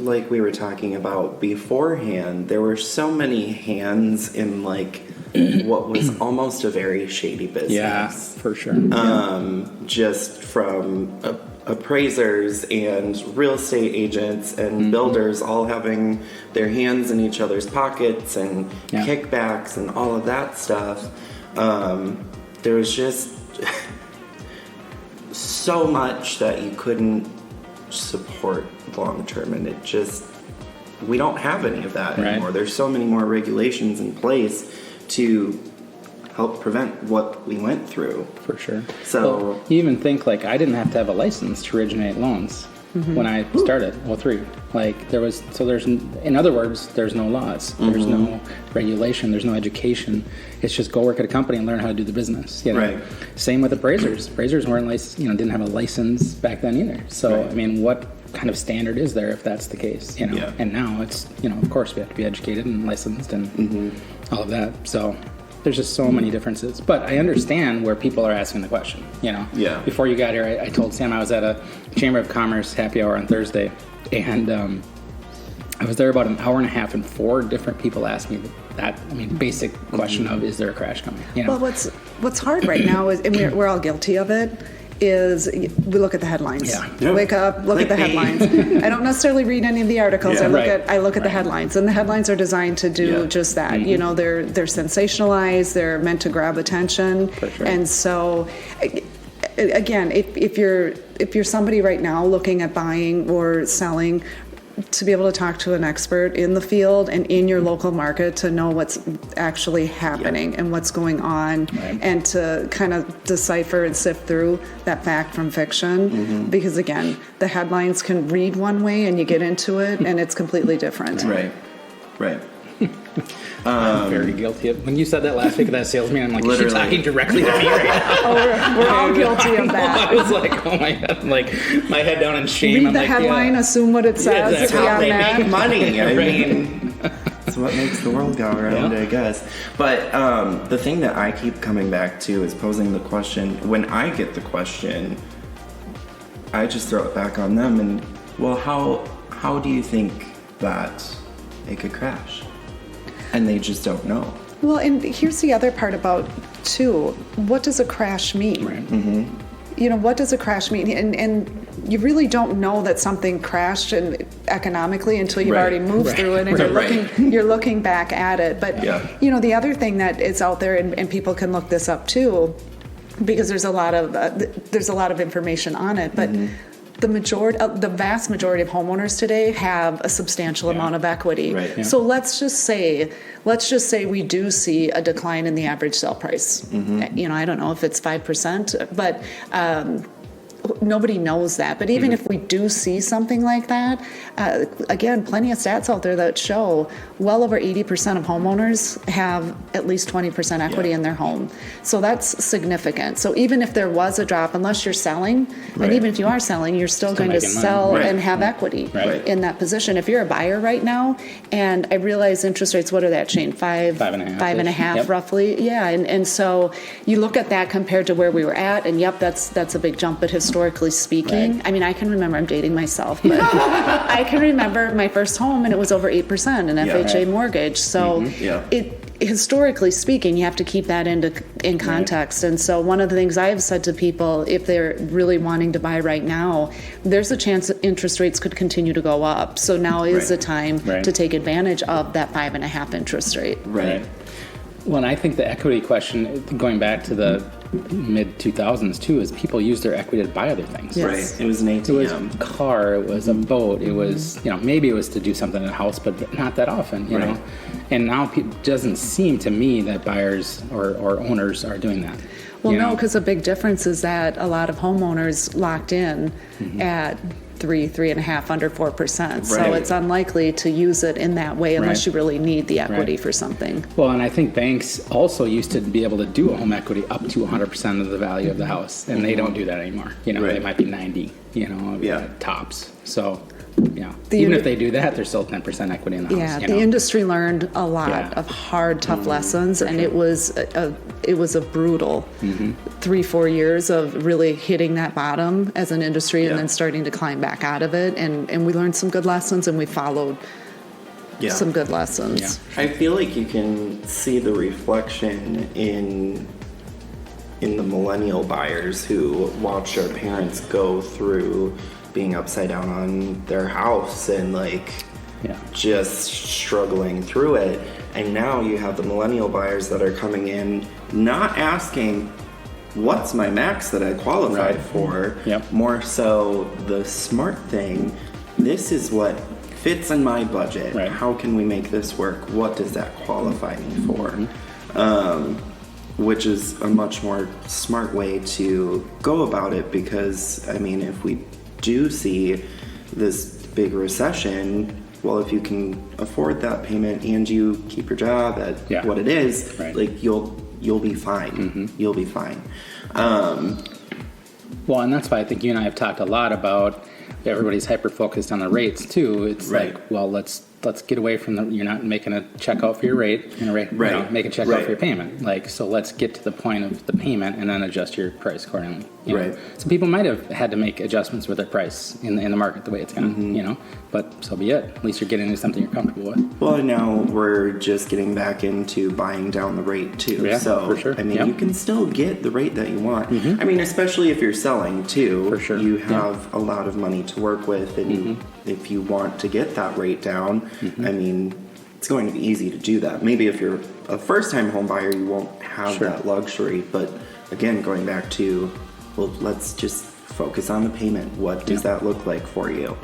like we were talking about beforehand, there were so many hands in like what was almost a very shady business. Yeah, for sure. Just from appraisers and real estate agents and builders all having their hands in each other's pockets and kickbacks and all of that stuff. There was just so much that you couldn't support long term, and it just, we don't have any of that anymore. There's so many more regulations in place to help prevent what we went through. For sure. So you even think, like, I didn't have to have a license to originate loans when I started 03. Like, there's, in other words, there's no laws. There's no regulation. There's no education. It's just go work at a company and learn how to do the business. You know? Right. Same with appraisers. Appraisers weren't licensed, didn't have a license back then either. So, I mean, what kind of standard is there if that's the case? And now it's, of course we have to be educated and licensed and all of that. So there's just so many differences. But I understand where people are asking the question, Yeah. Before you got here, I told Sam I was at a Chamber of Commerce happy hour on Thursday, and I was there about an hour and a half, and 4 different people asked me that, basic question of, is there a crash coming? Well, what's hard right now is, and we're all guilty of it, is we look at the headlines. Wake up, look at the headlines. I don't necessarily read any of the articles. I look at the headlines, and the headlines are designed to do just that. They're sensationalized. They're meant to grab attention. For sure. And so, again, if you're somebody right now looking at buying or selling, to be able to talk to an expert in the field and in your local market to know what's actually happening and what's going on, and to kind of decipher and sift through that fact from fiction. Because again, the headlines can read one way and you get into it and it's completely different. Right. I'm very guilty of, when you said that last week of that salesman, I'm like, you're talking directly to me right now. Oh, we're all guilty of that. I was like, oh my God, like my head down in shame. Read the headline, assume what it says. That's how they make money. I mean, that's what makes the world go around, I guess. But the thing that I keep coming back to is posing the question. When I get the question, I just throw it back on them and, well, how do you think that it could crash? And they just don't know. Well, and here's the other part about, too, what does a crash mean? Right. What does a crash mean? And you really don't know that something crashed economically until you've already moved through it and you're looking back at it. But, the other thing that is out there, and people can look this up, too, because there's a lot of information on it, but the vast majority of homeowners today have a substantial amount of equity. So let's just say we do see a decline in the average sale price. I don't know if it's 5%, but nobody knows that. But even if we do see something like that, again, plenty of stats out there that show well over 80% of homeowners have at least 20% equity in their home. So that's significant. So even if there was a drop, unless you're selling, and even if you are selling, you're still going to sell and have equity in that position. If you're a buyer right now, and I realize interest rates, what are that, Shane? 5.5 roughly. Yeah, and so you look at that compared to where we were at, and that's a big jump. But historically speaking, I mean, I can remember, I'm dating myself, but I can remember my first home, and it was over 8% in FHA mortgage. So historically speaking, you have to keep that in context. And so one of the things I have said to people, if they're really wanting to buy right now, there's a chance that interest rates could continue to go up. So now is the time to take advantage of that 5.5 interest rate. Well, and I think the equity question, going back to the mid 2000s too, is people used their equity to buy other things. It was an ATM. It was a car, it was a boat, it was, maybe it was to do something in a house, but not that often, you know. And now it doesn't seem to me that buyers or owners are doing that. Well, no, because a big difference is that a lot of homeowners locked in at 3.5, under 4%. So it's unlikely to use it in that way unless you really need the equity for something. Well, and I think banks also used to be able to do a home equity up to 100% of the value of the house, and they don't do that anymore. They might be 90, tops. So Even if they do that, there's still 10% equity in the house. Yeah, the industry learned a lot of hard, tough lessons, and it was a brutal 3-4 years of really hitting that bottom as an industry and then starting to climb back out of it. And we learned some good lessons, and we followed some good lessons. Yeah. I feel like you can see the reflection in the millennial buyers who watched their parents go through being upside down on their house and just struggling through it. And now you have the millennial buyers that are coming in not asking what's my max that I qualified for, more so the smart thing, this is what fits in my budget, how can we make this work, what does that qualify me for, which is a much more smart way to go about it, because I mean, if we do see this big recession, well, if you can afford that payment and you keep your job at what it is, you'll be fine. You'll be fine. Well, and that's why I think you and I have talked a lot about everybody's hyper focused on the rates too. It's like, well, let's get away from you're not making a check out for your rate, make a check out for your payment. So let's get to the point of the payment and then adjust your price accordingly. You know? Some people might have had to make adjustments with their price in the market the way it's gone, but so be it. At least you're getting into something you're comfortable with. Well, now we're just getting back into buying down the rate too. Yeah, so for sure. I mean, you can still get the rate that you want. I mean, especially if you're selling too. For sure. You have a lot of money to work with, and if you want to get that rate down, I mean, it's going to be easy to do that. Maybe if you're a first-time home buyer, you won't have that luxury. But again, going back to, well, let's just focus on the payment. What does that look like for you?